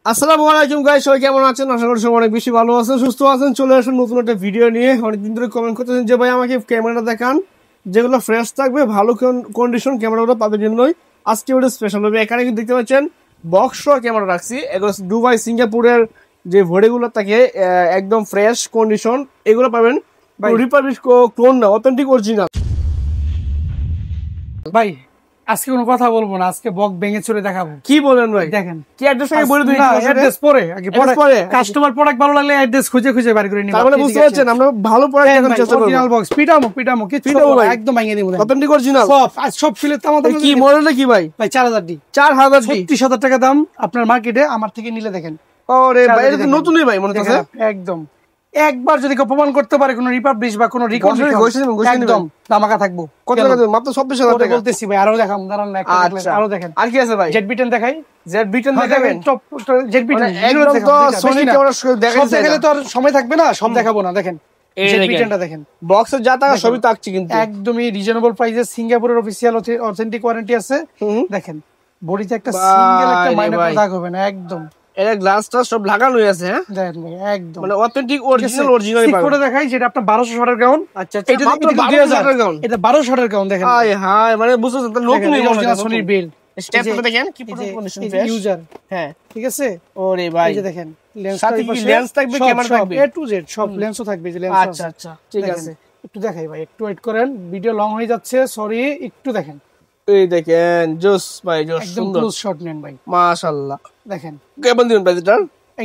আসসালামু আলাইকুম গাইস, সবাই কেমন আছেন? আশা করি সবাই অনেক বেশি ভালো আছেন, সুস্থ আছেন। চলে আসুন নতুন একটা ভিডিও নিয়ে। অনেকদিন ধরে কমেন্ট করতেছেন যে ভাই আমাকে ক্যামেরা দেখান যেগুলো ফ্রেশ থাকবে, ভালো কন্ডিশন ক্যামেরাগুলো তাদের জন্যই আজকে ওটা স্পেশাল হবে। এখানে কিন্তু দেখতে পাচ্ছেন বক্স ক্যামেরা রাখছি, এগুলো দুবাই সিঙ্গাপুরের যে ভডিগুলো থাকে একদম ফ্রেশ কন্ডিশন, এগুলো পাবেন। রিপাবলিশ ক্লোন না, অথেন্টিক অরিজিনাল। ভাই আজকে কোনো কথা বলবো না, আজকে বক ভেঙে চলে দেখাবো। কি বলেন ভাই? দেখেন কি অ্যাড্রেস আগে বলে দিই। অ্যাড্রেস পরে আগে পরে কাস্টমার প্রোডাক্ট ভালো লাগলে অ্যাড্রেস খুঁজে খুঁজে বের করে নিব। তার মানে বুঝতে পারছেন আমরা ভালো প্রোডাক্ট দেখানোর চেষ্টা করব। অরিজিনাল বক্স পিটামো কিছু একদম ভেঙে দেব। অথেন্টিক অরিজিনাল সব ফিলে তামাতাম। কি মডেলটা কি ভাই? ভাই 4000 ডি 4000 টাকা দাম আপনার মার্কেটে, আমার থেকে নিলে দেখেন। আরে ভাই এটা তো নতুনই ভাই মনে হচ্ছে একদম। একবার যদি কেউ প্রমাণ করতে পারে কোনো রিপাবলিশ বা কোনো রিকন্ডিশন একদম ধামাকা থাকবো। কত টাকা দেব? মাত্র 24000 টাকা বলতেছি ভাই। আরো দেখাম, দাঁড়ান না একটা দেখলেন আরো দেখেন। আর কি আছে ভাই? জেড-বিটেন দেখাই। জেড-বিটেন দেখাবেন? টপ জেড-বিটেন একদম তো সোনি ক্যামেরা দেখাইছে, দেখালে তো আর সময় থাকবে না, সব দেখাবো না। দেখেন জেড-বিটেনটা দেখেন, বক্সের যা টাকা সবই থাকছে কিন্তু একদমই রিজনেবল প্রাইসে। সিঙ্গাপুরের অফিশিয়াল অথেন্টিক ওয়ারেন্টি আছে। দেখেন বডিতে একটা সিঙ্গেল একটা মাইনার দাগ হবে না, একদম। এর গ্লাসটা সব লাগানোই আছে। হ্যাঁ দেখেন ভাই একদম মানে অথেন্টিক অরিজিনালই পাবেন। করে দেখাই যেটা আপনার 1200 শটের গাউন। আচ্ছা এটা মাত্র 1200 শটের গাউন। এটা 1200 শটের গাউন। দেখেন হায় হায়, মানে বুঝছেন তো নতুনই মনে হয়। সোনির বিল স্টেপটা দেখেন কি কন্ডিশন ফ্রেশ ইউজার। হ্যাঁ ঠিক আছে। ওরে ভাই এই যে দেখেন সাথে কি লেন্স থাকবে, ক্যামেরা থাকবে, এ টু জেড সব লেন্সও থাকবে। যে লেন্স আচ্ছা আচ্ছা ঠিক আছে। একটু দেখাই ভাই, একটু ওয়েট করেন, ভিডিও লং হয়ে যাচ্ছে, সরি। একটু দেখেন, এই দেখেন জোস ভাই, জোস একদম সুন্দর ক্লোজ শট নেন ভাই, মাশাআল্লাহ। দেখেন কেমন দিবেন প্রাইস এটা?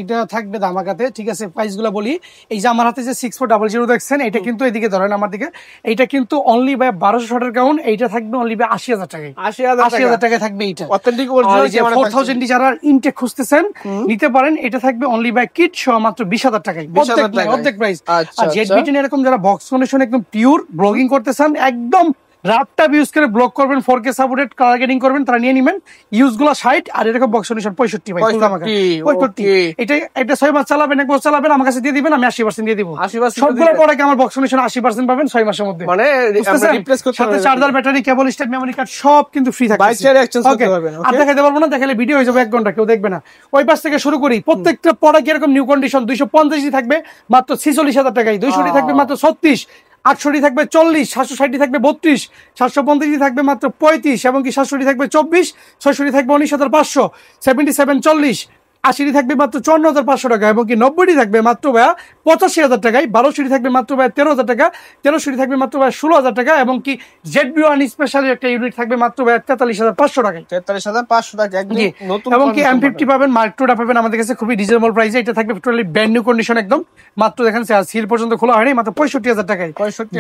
এটা থাকবে ধামাকাতে। ঠিক আছে প্রাইস গুলা বলি। এই যে আমার হাতে যে 6400 দেখছেন, এটা কিন্তু এদিকে ধরেন আমার দিকে, এটা কিন্তু অনলি বাই 1200 শটের গাউন। এইটা থাকবে অনলি বাই 80000 টাকায়। 80000 টাকায় থাকবে এইটা অথেন্টিক অরিজিনাল। যে 4000 ডি যারা ইনটেক খুঁজতেছেন নিতে পারেন। এটা থাকবে অনলি বাই কিট সহ মাত্র 20000 টাকায়, অর্ধেক প্রাইস। আর জেড-বিটেন এরকম যারা বক্স কন্ডিশন একদম পিওর ব্লগিং করতেছেন, একদম রাতটা ইউজ করে ব্লগ করবেন, 4K সাপোর্টেড কালার গ্রেডিং করবেন, তারা নিয়ে নেবেন। ইউজ গুলো 60 আর এরকম বক্স কন্ডিশন 65 ভাই, 65। এটা 6 মাস চালাবেন, 1 বছর চালাবেন, আমার কাছে দিয়ে দিবেন, আমি 80% দিয়ে দিব। সবগুলো প্রোডাক্ট আমার বক্স কন্ডিশন 80% পাবেন 6 মাসের মধ্যে। মানে আমরা রিপ্লেস করতে সাথে চার্জার, ব্যাটারি, কেবল, স্টেপ, মেমরি কার্ড সব কিন্তু ফ্রি থাকবে। বাইক চাইলে এক্সচেঞ্জ করতে পারবেন। আর দেখাইতে পারবো না, দেখালে ভিডিও হয়ে যাবে 1 ঘন্টা, কেউ দেখবে না। ওই পাশ থেকে শুরু করি। প্রত্যেকটা প্রোডাক্ট এরকম নিউ কন্ডিশন 250 থাকবে মাত্র 46000 টাকায়, 200 থাকবে মাত্র 36, 800 থাকবে 40, 760 থাকবে 32, 750 থাকবে মাত্র 35, এবং কি 700 থাকবে 24, 600 থাকবে 19500, 77 40, 80 থাকবে মাত্র 54500 টাকা, এবং কি 90 থাকবে মাত্র 85000 টাকায়, 1200 থাকবে মাত্র 13000 টাকা, 1300 থাকবে মাত্র 16000 টাকা, এবং কি জেড-বি1 স্পেশাল একটা ইউনিট থাকবে মাত্র 43500 টাকায়। 43500 টাকা একদম নতুন। এবং কি M50 পাবেন, মার্ক 2 পাবেন আমাদের কাছে খুবই রিজনেবল প্রাইসে। এটা থাকবে টোটালি ব্র্যান্ড নিউ কন্ডিশন একদম। মাত্র দেখেন সিল পর্যন্ত খোলা হয়নি, মাত্র 65000 টাকায়।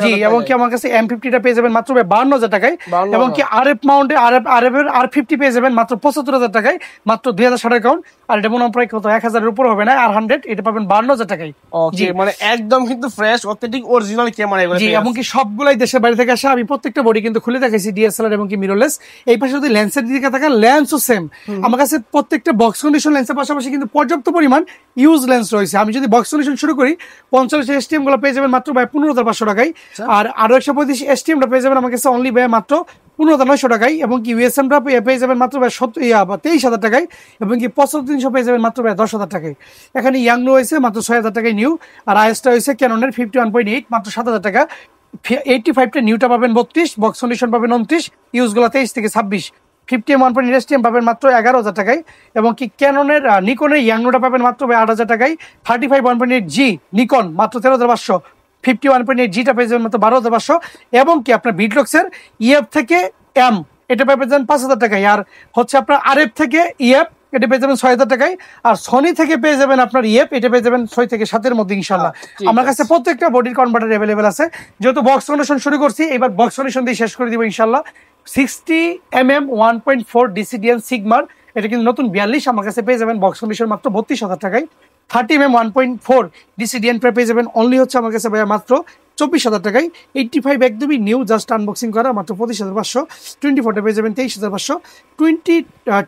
জি, এবং কি আমার কাছে M50টা পেয়ে যাবেন মাত্র 52000 টাকায়, এবং কি আরএফ মাউন্টে আরএফের R50 পেয়ে যাবেন মাত্র 75000 টাকায়, মাত্র 2000 শটের গাউন। আর এটা মনে প্রায় কত 1000 এর উপর হবে না, আর 100 এটা পাবেন 52000 টাকায়। জি মানে একদম কিন্তু ফ্রেশ অথেন্টিক অরিজিনাল ক্যামেরা এগুলো। জি, এবং কি সবগুলাই দেশের বাইরে থেকে আসে। আমি প্রত্যেকটা বডি কিন্তু খুলে দেখাইছি, ডিএসএলআর এবং কি মিররলেস। এই পাশে যদি লেন্সের দিকে তাকান, লেন্সও সেম। আমার কাছে প্রত্যেকটা বক্স কন্ডিশন লেন্সের পাশাপাশি কিন্তু পর্যাপ্ত পরিমাণ ইউজ লেন্স রয়েছে। আমি যদি বক্স কন্ডিশন শুরু করি, 45 এসটিএম গুলো পেয়ে যাবেন মাত্র 15500 টাকায়, আর আরো 135 এসটিএমটা পেয়ে যাবেন আমার কাছে অনলি মাত্র 15900 টাকায়, এবং কি ইউএসএমটা পেয়ে যাবেন মাত্র 23000 টাকায়, এবং কি 75300 পেয়ে যাবেন মাত্র 10000 টাকায়। এখানে ইয়াং রয়েছে মাত্র 6000 টাকায় নিউ, আর আইএসটা হয়েছে ক্যাননের 51.8 মাত্র 7000 টাকা। 85টা নিউটা পাবেন 32, বক্স কন্ডিশন পাবেন 29, ইউজ গুলো 23 থেকে 26। 51.8 এসটিএম পাবেন মাত্র 11000 টাকায়, এবং কি ক্যাননের নিকনের ইয়াংনোটা পাবেন মাত্র 8000 টাকায়। 35.8G নিকন মাত্র 13500, 51.8 জিটা পেয়ে যাবেন মাত্র 12500, এবং কি আপনার বিটলক্সের ইএফ থেকে এম এটা পেয়ে যাবেন 5000 টাকায়, আর হচ্ছে আপনার আরএফ থেকে ইএফ এটা পেয়ে যাবেন 6000 টাকায়, আর সনি থেকে পেয়ে যাবেন আপনার ইএফ এটা পেয়ে যাবেন 6 থেকে 7 এর মধ্যে ইনশাআল্লাহ। আমার কাছে প্রত্যেকটা বডির কনভার্টার অ্যাভেলেবেল আছে। যেহেতু বক্স কন্ডিশন শুরু করছি, এবার বক্স কন্ডিশন দিয়ে শেষ করে দিব ইনশাআল্লাহ। 60mm 1.4 ডিসিডিএন সিগমার, এটা কিন্তু নতুন 42, আমার কাছে পেয়ে যাবেন বক্স কন্ডিশন মাত্র 32000 টাকায়। 30mm 1.4 ডিসিডিএন পেয়ে যাবেন অনলি হচ্ছে আমার কাছে ভাইয়া মাত্র 24000 টাকায়। 85 একদমই নিউ, জাস্ট আনবক্সিং করা, মাত্র 25500। 24টা পেয়ে যাবেন 23500।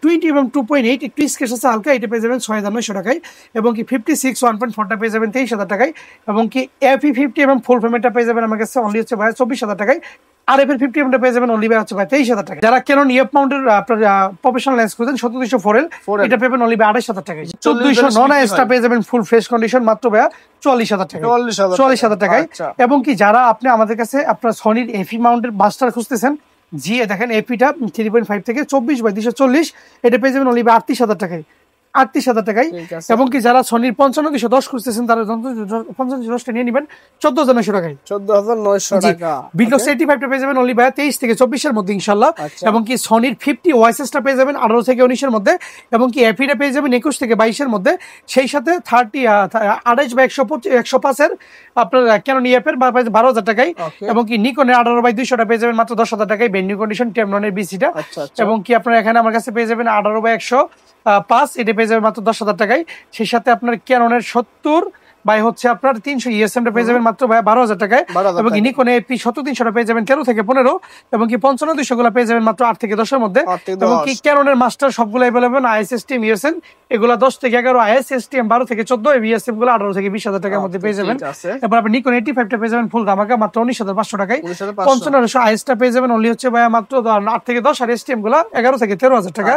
20mm 2.8 একটু স্কেচ আছে হালকা, এটা পেয়ে যাবেন 6900 টাকায়, এবং কি 56 1.4টা পেয়ে যাবেন 23000 টাকায়, এবং কি FE50mm ফুল ফ্রেমেরটা পেয়ে যাবেন আমার কাছে অনলি হচ্ছে ভাইয়া 24000 টাকায়। আর এফ এর 50 mm পেয়ে যাবেন অনলি হচ্ছে ভাই 23,000 টাকা। যারা ক্যানন ইএফ মাউন্টের আপনার প্রফেশনাল লেন্স খুঁজেন 3700 4L এটা পেবেন অনলি 28,000 টাকায়। 1400 নন আইএসটা পেয়ে যাবেন ফুল ফ্রেশ কন্ডিশন মাত্র ভাই 44,000 টাকা, 44,000 টাকায়। এবং কি যারা আপনি আমাদের কাছে আপনার সনির এফি মাউন্টের মাস্টার খুঁজতেছেন, জি দেখেন এপিটা 3.5 থেকে 24/240 এটা পেয়ে যাবেন অনলি 38,000 টাকায়, 38,000 টাকায়। এবং কি যারা সনির 55-210 খুঁজতেছেন তারা 55-210টা নিয়ে নেবেন 14,900 টাকায়, 14,900 টাকা। বিকজ 85টা পেয়ে যাবেন অনলি ভাই 23 থেকে 24 এর মধ্যে ইনশাআল্লাহ। এবং কি সনির 50 ওয়াইসেসটা পেয়ে যাবেন 18 থেকে 19 এর মধ্যে, এবং কি এফিটা পেয়ে যাবেন 21 থেকে 22 এর মধ্যে। সেই সাথে 28/105 এর আপনার ক্যানন ইএফ এর 12,000 টাকায়। এবং কি নিকনের 18/200টা পেয়ে যাবেন মাত্র 10,000 টাকায় ভেন্যু কন্ডিশন টেমননের বিসিটা। এবং কি আপনার এখানে আমার কাছে পেয়ে যাবেন 18/105 এটা পেয়ে যাবেন মাত্র 10,000 টাকায়। সেই সাথে আপনার ক্যাননের 70 বাই হচ্ছে আপনার 300 ইএসএমটা পেয়ে যাবেন মাত্র 12,000 টাকায়। এবং নিকনে এপি 70-300টা পেয়ে যাবেন 13 থেকে 15, এবং কি 55-200 গুলো পেয়ে যাবেন মাত্র 8 থেকে 10 এর মধ্যে। এবং কি ক্যাননের মাস্টার সবগুলো अवेलेबल আইএসএসটিএম ইএসএন এগুলা 10 থেকে 11, আইএসএসটিএম 12 থেকে 14, ইএসএম গুলো 18 থেকে 20,000 টাকার মধ্যে পেয়ে যাবেন। এবার আপনি নিকন 85টা পেয়ে যাবেন ফুল ধামাকা মাত্র 19,500 টাকায়। 5500 আইএসটা পেয়ে যাবেন অনলি হচ্ছে ভাই মাত্র 8 থেকে 10, আর এসটিএম গুলো 11 থেকে 13,000 টাকা।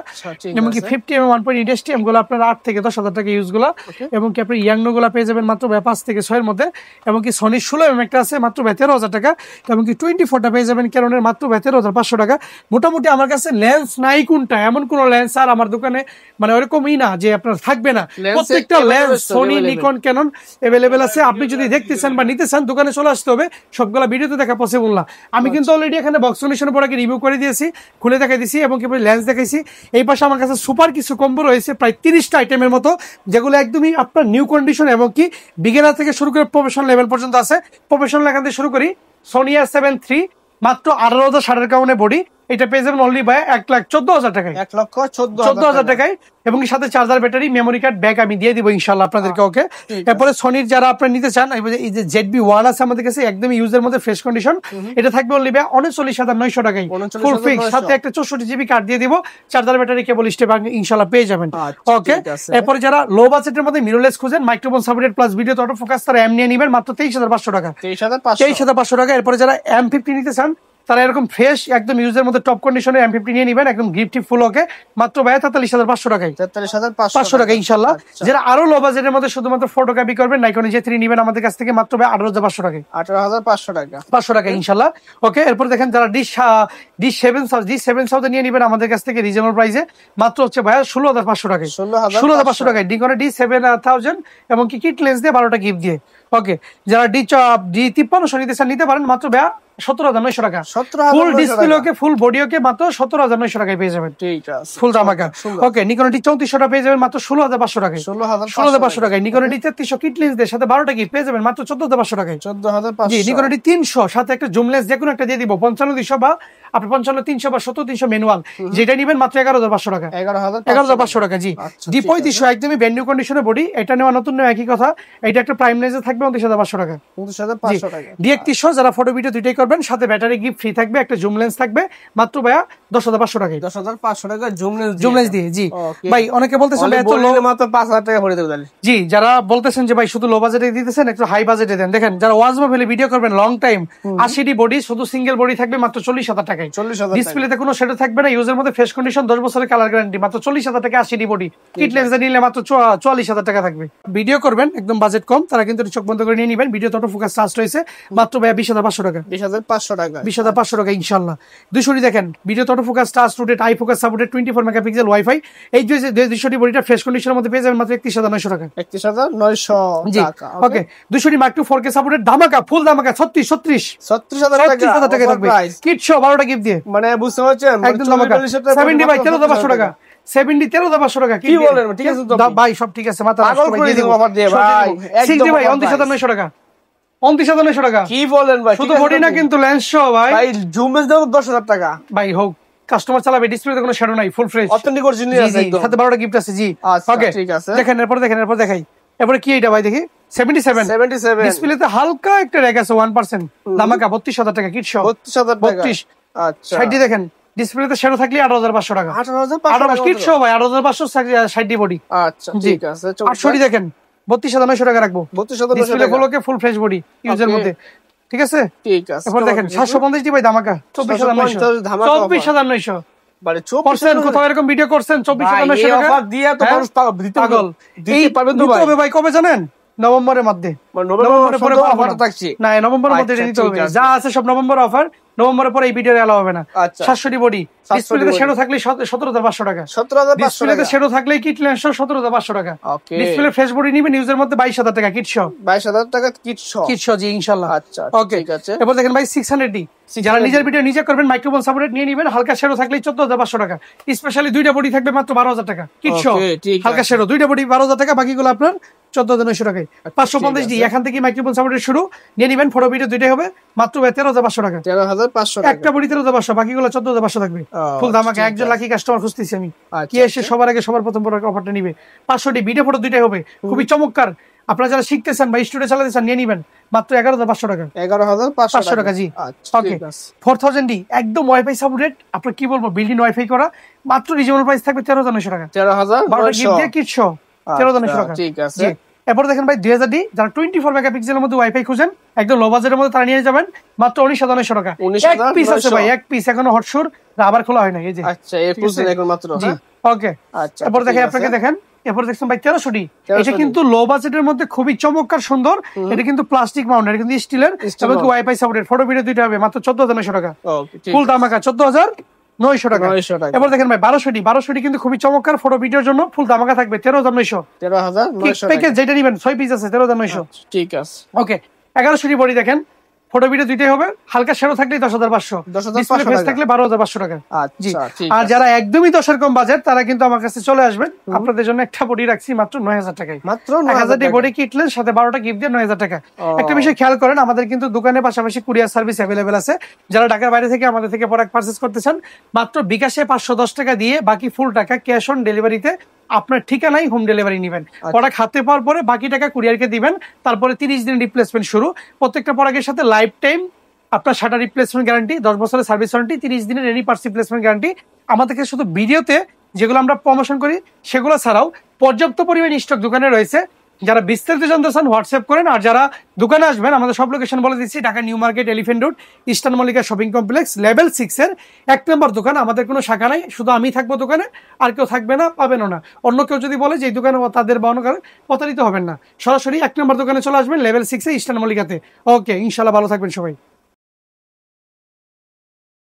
এবং কি 50mm 1.8 এসটিএম গুলো আপনার 8 থেকে 10,000 টাকা ইউজ গুলো। এবং কি আপনি ইয়াংনো গুলো পেয়ে যাবেন মাত্র 5 থেকে 6 এর মধ্যে। এবং কি সনি 16mm একটা আছে মাত্র 13,000 টাকা। এবং কি 24টা পেয়ে যাবেন ক্যাননের মাত্র 13,500 টাকা। মোটামুটি আমার কাছে লেন্স নাই কোনটা, এমন কোন লেন্স আর আমার দোকানে মানে ওরকমই না যে আপনার থাকবে না, প্রত্যেকটা lens Sony Nikon Canon available আছে। আপনি যদি দেখতেছেন বা নিতে চান দোকানে চলে আসতে হবে, সবগুলা ভিডিওতে দেখা পসিবল না। আমি কিন্তু অলরেডি এখানে বক্স কন্ডিশনের পর আগে রিভিউ করে দিয়েছি, খুলে দেখাই দিয়েছি এবং কি লেন্স দেখাইছি। এই পাশে আমার কাছে সুপার কিছু কম্বো রয়েছে প্রায় 30টা আইটেমের মতো, যেগুলো একদমই আপনার নিউ কন্ডিশন এবং কি বিগিনার থেকে শুরু করে প্রফেশনাল লেভেল পর্যন্ত আছে। প্রফেশনাল এখান থেকে শুরু করি সোনি A7 III মাত্র 18,000 ষাটের কারণে বডি এটা পেয়ে যাবেন অনলি ভাই 1,14,000 টাকায়, 1,14,000 টাকায়। এবং সাথে charger, battery, memory card, bag আমি দিয়ে দিব ইনশাআল্লাহ আপনাদেরকে। ওকে, এরপরে সনির যারা আপনারা নিতে চান এই যে ZB-1 আছে আমাদের কাছে একদম ইউজের মধ্যে ফ্রেশ কন্ডিশন, এটা থাকবে অনলি ভাই 39,900 টাকায় ফুল ফিক্স, সাথে একটা 64 জিবি কার্ড দিয়ে দিব, চার্জার, ব্যাটারি, কেবল, স্টেপ ইনশাআল্লাহ পেয়ে যাবেন। ওকে, এরপরে যারা লো বাজেটের মধ্যে মিররলেস খুঁজেন, microphone supported plus video auto focus, তারা এম নিয়ে নেবেন মাত্র 23,500 টাকা, 23,500 টাকা। এরপরে যারা M50 নিতে চান তারা এরকম ফ্রেশ একদম ইউজের মধ্যে টপ কন্ডিশনে M50 নিয়ে নেবেন একদম গিফটি ফুল। ওকে, মাত্র ভাই 43,500 টাকায়, 43,500 টাকা ইনশাআল্লাহ। যারা আরো লো বাজেটের মধ্যে শুধুমাত্র ফটোকপি করবেন নাইকন J3 নেবেন আমাদের কাছ থেকে মাত্র ভাই 18,500 টাকায়, 500 টাকা ইনশাআল্লাহ। ওকে, এরপর দেখেন যারা ডিশ 7 সাউথ নিয়ে নেবেন আমাদের কাছ থেকে রিজনেবল প্রাইসে মাত্র হচ্ছে ভাই 16,500 টাকায়, 16,500 টাকায় নিকন D7000 এবং কি কিট লেন্স দিয়ে 12টা গিফট দিয়ে। ওকে, যারা D53 নিতে চান নিতে পারেন মাত্র ভাই 17,900 টাকা, ফুল ডিসপ্লে ওকে ফুল বডি ওকে মাত্র 17,900 টাকায় পেয়ে যাবেন, ঠিক আছে ফুল ধামাকা। ওকে, নিকন D34 পেয়ে যাবেন মাত্র 16,500 টাকায়, 16,500 টাকায়। নিকন D33 কিট লেন্স দিয়ে সাথে 12টা গিফট পেয়ে যাবেন মাত্র 14,500 টাকায়, 14,500। জি, নিকন D300 সাথে একটা জুম লেন্স যে কোনো একটা দিয়ে দিব 55-200 বা আপনি 55-300 বা 70-300 ম্যানুয়াল, যেটা নেবেন মাত্র 11,500 টাকা, 11,500 টাকা। জি, D35 একদমই ব্র্যান্ড নিউ কন্ডিশনে বডি, এটা নেওয়া নতুন নেওয়া একই কথা। এটা একটা প্রাইম লেন্সে থাকবে 29,500 টাকা, 29,500 টাকা। D31 যারা ফটো ভিডিও দুইটাই করবেন সাথে ব্যাটারি গিফট ফ্রি থাকবে, একটা জুম লেন্স থাকবে মাত্র ভাইয়া 10,500 টাকায়, 10,500 টাকা জুম লেন্স দিয়ে। জি ভাই, অনেকে বলতেছেন এত লো মাত্র 5,000 টাকা ভরে দেবেন। জি, যারা বলতেছেন যে ভাই শুধু লো বাজেটে দিতেছেন একটু হাই বাজেটে দেন, দেখেন যারা ওয়াজ মোবাইলে ভিডিও করবেন লং টাইম 80D বডি শুধু সিঙ্গেল বডি থাকবে মাত্র 40,000 টাকায়, 40,000 ডিসপ্লেতে কোনো শেডো থাকবে না, ইউজের মধ্যে ফ্রেশ কন্ডিশন 10 বছরের কালার গ্যারান্টি মাত্র 40,000 টাকা 80D বডি। কিট লেন্স নিলে মাত্র 44,000 টাকা থাকবে। ভিডিও করবেন একদম বাজেট কম তারা কিন্তু চোখ বন্ধ করে নিয়ে নেবেন। ভিডিও অটো ফোকাস চার্জ রয়েছে মাত্র ভাই 20,500 টাকা, 20,500 টাকা, 20,500 টাকা ইনশাআল্লাহ। 200 দেখেন video auto focus touch rooted I focus supported 24 megapixel wifi, এই যে 200 বডিটা ফ্রেশ কন্ডিশনের মধ্যে পেয়ে যাবেন মাত্র 31,900 টাকা, 31,900 টাকা। ওকে, 200 মার্ক 2 4K সাপোর্টেড ধামাকা ফুল ধামাকা 36,000 টাকা থাকবে কিট শো 12টা গিফট দিয়ে, মানে বুঝতে পারছেন একদম ধামাকা। 70 ভাই 13,500 টাকা, 70 13,500 টাকা। কি বলেন? ঠিক আছে তো ভাই, সব ঠিক আছে, মাথা পাগল করে দিব অফার দিয়ে ভাই। 60 ভাই 29,900 টাকা, 29,900 টাকা। কি বলেন ভাই? শুধু বডি না কিন্তু লেন্স সহ ভাই, জুম লেন্স দাও 10,000 টাকা ভাই। হোক, কাস্টমার চালাবে, ডিসপ্লেতে কোনো শ্যাডো নাই, ফুল ফ্রেশ অথেন্টিক অরিজিনাল আছে একদম, সাথে 12টা গিফট আছে। জি ওকে, ঠিক আছে। দেখেন এরপর দেখাই। এরপরে কি এটা ভাই দেখি 77 ডিসপ্লেতে হালকা একটা রেগ আছে 1%, ধামাকা 32,000 টাকা কিট সহ, 32,000 টাকা। আচ্ছা, 60 দেখেন ডিসপ্লেতে শ্যাডো থাকলে 18,500 টাকা, 18,500 কিট সহ ভাই 18,500 60 বডি। আচ্ছা, ঠিক আছে। 800 দেখেন 32,900 টাকা রাখবো, 32,900 টাকা ফুল ফ্রেশ বডি ইউজের মধ্যে। ঠিক আছে। ঠিক আছে, এরপর দেখেন 750 ডি ভাই ধামাকা 24,900 মানে করছেন কোথাও এরকম ভিডিও করছেন 24,900 টাকা অফার দিয়ে তো মানুষ পাগল দিতে পারবেন তো নিতে হবে ভাই কবে জানেন নভেম্বরের মধ্যে নভেম্বরের পরে অফার থাকছে না নভেম্বরের মধ্যে নিতে হবে যা আছে সব নভেম্বর অফার নভেম্বরের পরে এই ভিডিও এলাও হবে না 700 ডি বডি ডিসপ্লেতে শ্যাডো থাকলে 17,500 টাকা 17,500 ডিসপ্লেতে শ্যাডো থাকলে কিট লেন্স 17,500 টাকা ওকে ডিসপ্লে ফ্রেশ বডি নিবে নিউজের মধ্যে 22,000 টাকা কিট শপ 22,000 টাকা কিট শপ জি ইনশাআল্লাহ আচ্ছা ওকে ঠিক আছে এরপর দেখেন ভাই 600 ডি যারা নিজের ভিডিও নিজে করবেন মাইক্রোফোন সাপোর্টেড নিয়ে নেবেন হালকা শ্যাডো থাকলে 14,500 টাকা স্পেশালি দুইটা বডি থাকবে মাত্র 12,000 টাকা কিট শপ হালকা শ্যাডো দুইটা বডি 12,000 টাকা বাকিগুলো আপনার 14,900 টাকায় 550 ডি এখান থেকে মাইক্রোফোন সাপোর্টেড শুরু নিয়ে নেবেন ফটো ভিডিও দুইটাই হবে মাত্র 13,500 টাকা 13,500 টাকা একটা বডি 13,500 বাকিগুলো 14,500 থাকবে ফুল ধামাকা একজন লাকি কাস্টমার খুঁজতেছি আমি কি এসে সবার আগে সবার প্রথম অফারটা নিবে 500 ডি ভিডিও ফটো দুইটাই হবে খুবই চমৎকার আপনারা যারা শিখতেছেন বা স্টুডিও চালাতে চান নিয়ে নেবেন মাত্র 11,500 টাকা 11,500 টাকা জি আচ্ছা ওকে 4000 ডি একদম ওয়াইফাই সাপোর্টেড আপনারা কি বলবো বিল্ডিং ওয়াইফাই করা মাত্র রিজনেবল প্রাইস থাকবে 13,900 টাকা 12টা গিফট দিয়ে কিট শো 13,900 টাকা ঠিক আছে এরপর দেখেন ভাই 2000 ডি যারা 24 মেগাপিক্সেলের মধ্যে ওয়াইফাই খুঁজেন একদম লো বাজেটের মধ্যে তারা নিয়ে যাবেন মাত্র 19,900 টাকা এক পিস আছে ভাই এক পিস এখনো হটশুর আবার খোলা হয় না এই যে আচ্ছা এই পুরো এখন মাত্র জি ওকে আচ্ছা এরপর দেখেন আপনাকে দেখেন এরপর দেখছেন ভাই 1300 ডি এটা কিন্তু লো বাজেটের মধ্যে খুবই চমৎকার সুন্দর এটা কিন্তু প্লাস্টিক মাউন্ট এটা কিন্তু স্টিলের এবং ওয়াইফাই সাপোর্টেড ফটো ভিডিও দুইটা হবে মাত্র 14,900 টাকা ওকে ঠিক ফুল ধামাকা 14,900 টাকা এরপর দেখেন ভাই 1200 ডি কিন্তু খুবই চমৎকার ফটো ভিডিওর জন্য ফুল ধামাকা থাকবে 13,900 প্যাকেজ যেটা নেবেন 6 পিস আছে 13,900 ঠিক আছে ওকে 1100 ডি বডি দেখেন ফটো ভিডিও দুইটাই হবে হালকা শ্যাডো থাকলে 10,500 ডিসপ্লে ফেস থাকলে 12,500 টাকা জি আর যারা একদমই 10 এর কম বাজেট তারা কিন্তু আমার কাছে চলে আসবেন আপনাদের জন্য একটা বডি রাখছি মাত্র 9,000 টাকায় মাত্র 9,000 ডি বডি কিটলেন সাথে 12টা গিফট দিয়ে 9,000 টাকা একটা বিষয় খেয়াল করেন আমাদের কিন্তু দোকানের পাশাপাশি কুরিয়ার সার্ভিস अवेलेबल আছে যারা ঢাকার বাইরে থেকে আমাদের থেকে প্রোডাক্ট পারচেজ করতে চান মাত্র বিকাশে 510 টাকা দিয়ে বাকি ফুল টাকা ক্যাশ অন ডেলিভারিতে আপনার ঠিকানায় হোম ডেলিভারি নেবেন প্রোডাক্ট হাতে পাওয়ার পরে বাকি টাকা কুরিয়ারকে দিবেন তারপরে 30 দিন রিপ্লেসমেন্ট শুরু প্রত্যেকটা প্রোডাক্টের সাথে লাইফ টাইম আপনার শাটার রিপ্লেসমেন্ট গ্যারান্টি 10 বছরের সার্ভিস ওয়ারেন্টি 30 দিনের এনি পার্টস রিপ্লেসমেন্ট গ্যারান্টি আমাদের কাছে শুধু ভিডিওতে যেগুলো আমরা প্রমোশন করি সেগুলো ছাড়াও পর্যাপ্ত পরিমাণ স্টক দোকানে রয়েছে যারা বিস্তারিত জানতে চান হোয়াটসঅ্যাপ করেন আর যারা দোকানে আসবেন আমাদের সব লোকেশন বলে দিচ্ছি Dhaka new market elephant road eastern Mallika shopping complex level 6 এর 1 নম্বর দোকান আমাদের কোনো শাখা নাই শুধু আমি থাকবো দোকানে আর কেউ থাকবে না পাবেনও না অন্য কেউ যদি বলে যে এই দোকানে তাদের বানানো করে প্রতারিত হবেন না সরাসরি 1 নম্বর দোকানে চলে আসবেন লেভেল 6 এ ইস্টার্ন মল্লিকাতে ওকে ইনশাআল্লাহ ভালো থাকবেন সবাই